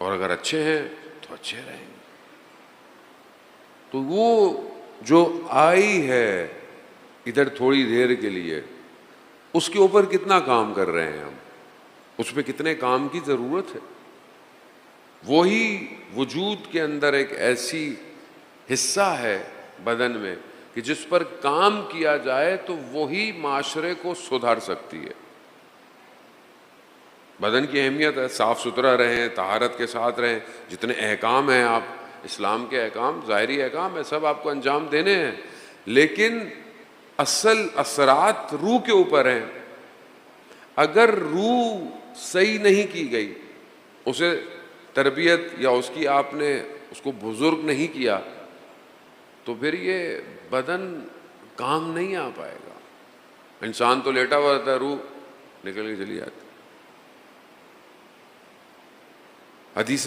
اور اگر اچھے ہیں تو اچھے رہیں گے۔ تو وہ جو آئی ہے ادھر تھوڑی دیر کے لیے، اس کے اوپر کتنا کام کر رہے ہیں ہم، اس پہ کتنے کام کی ضرورت ہے؟ وہی وجود کے اندر ایک ایسی حصہ ہے بدن میں کہ جس پر کام کیا جائے تو وہی معاشرے کو سدھار سکتی ہے۔ بدن کی اہمیت ہے، صاف ستھرا رہیں، طہارت کے ساتھ رہیں، جتنے احکام ہیں، آپ اسلام کے احکام، ظاہری احکام ہے، سب آپ کو انجام دینے ہیں، لیکن اصل اثرات روح کے اوپر ہیں۔ اگر روح صحیح نہیں کی گئی، اسے تربیت یا اس کی آپ نے اس کو بزرگ نہیں کیا، تو پھر یہ بدن کام نہیں آ پائے گا۔ انسان تو لیٹا ہوا رہتا ہے، روح نکل کے چلی جاتی۔ حدیث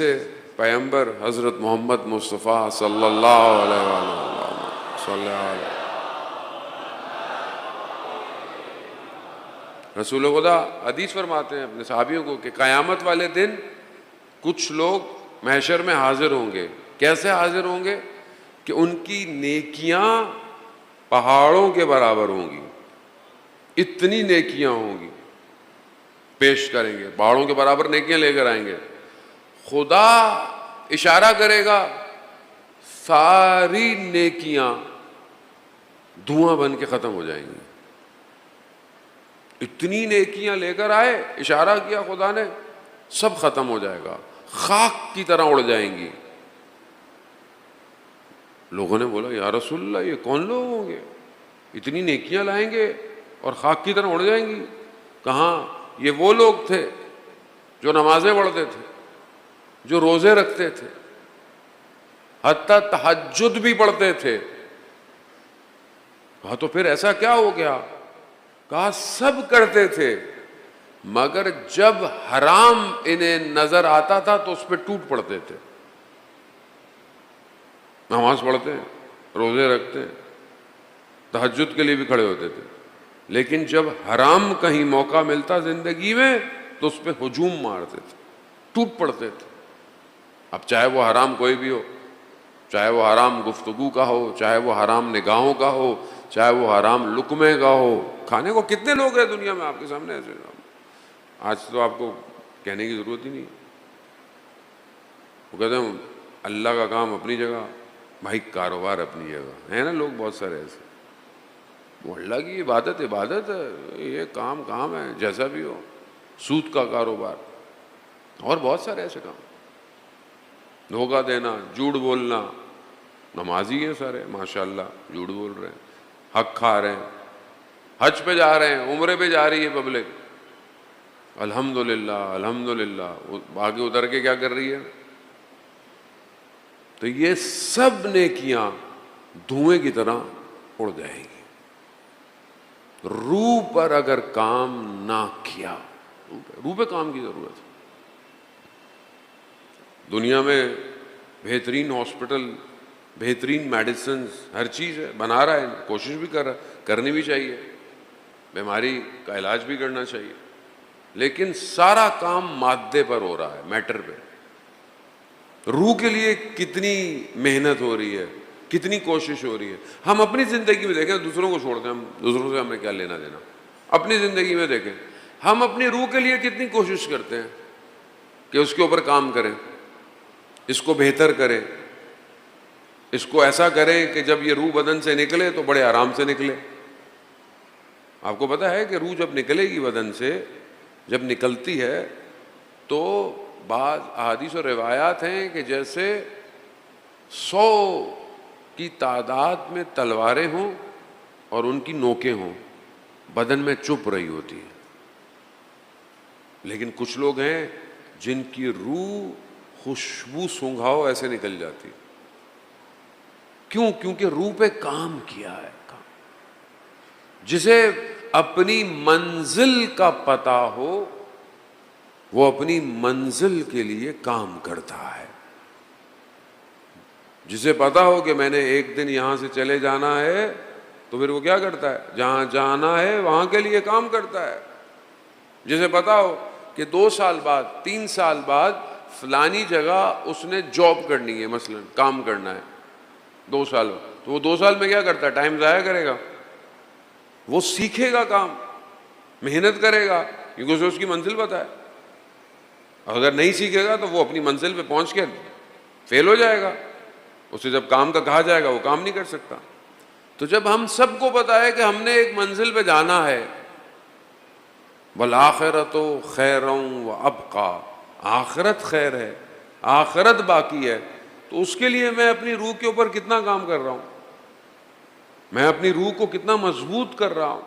پیغمبر حضرت محمد مصطفیٰ صلی اللہ علیہ وآلہ صلی اللہ علیہ رسول خدا حدیث فرماتے ہیں اپنے صحابیوں کو کہ قیامت والے دن کچھ لوگ محشر میں حاضر ہوں گے۔ کیسے حاضر ہوں گے؟ کہ ان کی نیکیاں پہاڑوں کے برابر ہوں گی، اتنی نیکیاں ہوں گی، پیش کریں گے، پہاڑوں کے برابر نیکیاں لے کر آئیں گے۔ خدا اشارہ کرے گا، ساری نیکیاں دھواں بن کے ختم ہو جائیں گی۔ اتنی نیکیاں لے کر آئے، اشارہ کیا خدا نے، سب ختم ہو جائے گا، خاک کی طرح اڑ جائیں گی۔ لوگوں نے بولا یا رسول اللہ یہ کون لوگ ہوں گے، اتنی نیکیاں لائیں گے اور خاک کی طرح اڑ جائیں گی؟ کہاں، یہ وہ لوگ تھے جو نمازیں پڑھتے تھے، جو روزے رکھتے تھے، حتیٰ تہجد بھی پڑھتے تھے۔ کہا تو پھر ایسا کیا ہو گیا؟ کہا سب کرتے تھے، مگر جب حرام انہیں نظر آتا تھا تو اس پہ ٹوٹ پڑتے تھے۔ نماز پڑھتے ہیں، روزے رکھتے ہیں، تہجد کے لیے بھی کھڑے ہوتے تھے، لیکن جب حرام کہیں موقع ملتا زندگی میں تو اس پہ ہجوم مارتے تھے، ٹوٹ پڑتے تھے۔ اب چاہے وہ حرام کوئی بھی ہو، چاہے وہ حرام گفتگو کا ہو، چاہے وہ حرام نگاہوں کا ہو، چاہے وہ حرام لقمے کا ہو۔ کھانے کو کتنے لوگ ہیں دنیا میں آپ کے سامنے ایسے، آج تو آپ کو کہنے کی ضرورت ہی نہیں۔ وہ کہتے ہیں اللہ کا کام اپنی جگہ، بھائی کاروبار اپنی جگہ ہے نا، لوگ بہت سارے ایسے۔ وہ اللہ کی عبادت عبادت ہے، یہ کام کام ہے، جیسا بھی ہو، سود کا کاروبار اور بہت سارے ایسے کام، دھوکہ دینا، جھوٹ بولنا۔ نمازی ہیں سارے ماشاءاللہ، جھوٹ بول رہے ہیں، حق کھا رہے ہیں، حج پہ جا رہے ہیں، عمرے پہ جا رہی ہے پبلک، الحمدللہ الحمدللہ، آگے اتر کے کیا کر رہی ہے؟ تو یہ سب نیکیاں دھوئیں کی طرح اڑ جائیں گی روح پر اگر کام نہ کیا۔ روح پہ کام کی ضرورت ہے۔ دنیا میں بہترین ہاسپٹل، بہترین میڈیسنز، ہر چیز ہے، بنا رہا ہے، کوشش بھی کر رہا ہے، کرنی بھی چاہیے، بیماری کا علاج بھی کرنا چاہیے، لیکن سارا کام مادے پر ہو رہا ہے، میٹر پہ۔ روح کے لیے کتنی محنت ہو رہی ہے، کتنی کوشش ہو رہی ہے۔ ہم اپنی زندگی میں دیکھیں، دوسروں کو چھوڑ دیں، ہم دوسروں سے ہمیں کیا لینا دینا، اپنی زندگی میں دیکھیں ہم اپنی روح کے لیے کتنی کوشش کرتے ہیں کہ اس کے اوپر کام کریں، اس کو بہتر کریں، اس کو ایسا کریں کہ جب یہ روح بدن سے نکلے تو بڑے آرام سے نکلے۔ آپ کو پتہ ہے کہ روح جب نکلے گی بدن سے، جب نکلتی ہے تو بعض احادیث و روایات ہیں کہ جیسے 100 کی تعداد میں تلواریں ہوں اور ان کی نوکیں ہوں، بدن میں چپ رہی ہوتی ہے۔ لیکن کچھ لوگ ہیں جن کی روح خوشبو سونگھاؤ ایسے نکل جاتی۔ کیوں؟ کیونکہ روح پہ کام کیا ہے۔ جسے اپنی منزل کا پتہ ہو وہ اپنی منزل کے لیے کام کرتا ہے۔ جسے پتا ہو کہ میں نے ایک دن یہاں سے چلے جانا ہے تو پھر وہ کیا کرتا ہے؟ جہاں جانا ہے وہاں کے لیے کام کرتا ہے۔ جسے پتا ہو کہ 2 سال بعد، 3 سال بعد فلانی جگہ اس نے جاب کرنی ہے، مثلا کام کرنا ہے 2 سال، تو وہ 2 سال میں کیا کرتا ہے؟ ٹائم ضائع کرے گا؟ وہ سیکھے گا کام، محنت کرے گا، کیونکہ اسے اس کی منزل پتہ ہے. اگر نہیں سیکھے گا تو وہ اپنی منزل پہ پہنچ کے فیل ہو جائے گا، اسے جب کام کا کہا جائے گا وہ کام نہیں کر سکتا. تو جب ہم سب کو پتا ہے کہ ہم نے ایک منزل پہ جانا ہے، وَالْآخِرَةُ خَيْرٌ وَأَبْقَىٰ، آخرت خیر ہے، آخرت باقی ہے، تو اس کے لیے میں اپنی روح کے اوپر کتنا کام کر رہا ہوں، میں اپنی روح کو کتنا مضبوط کر رہا ہوں.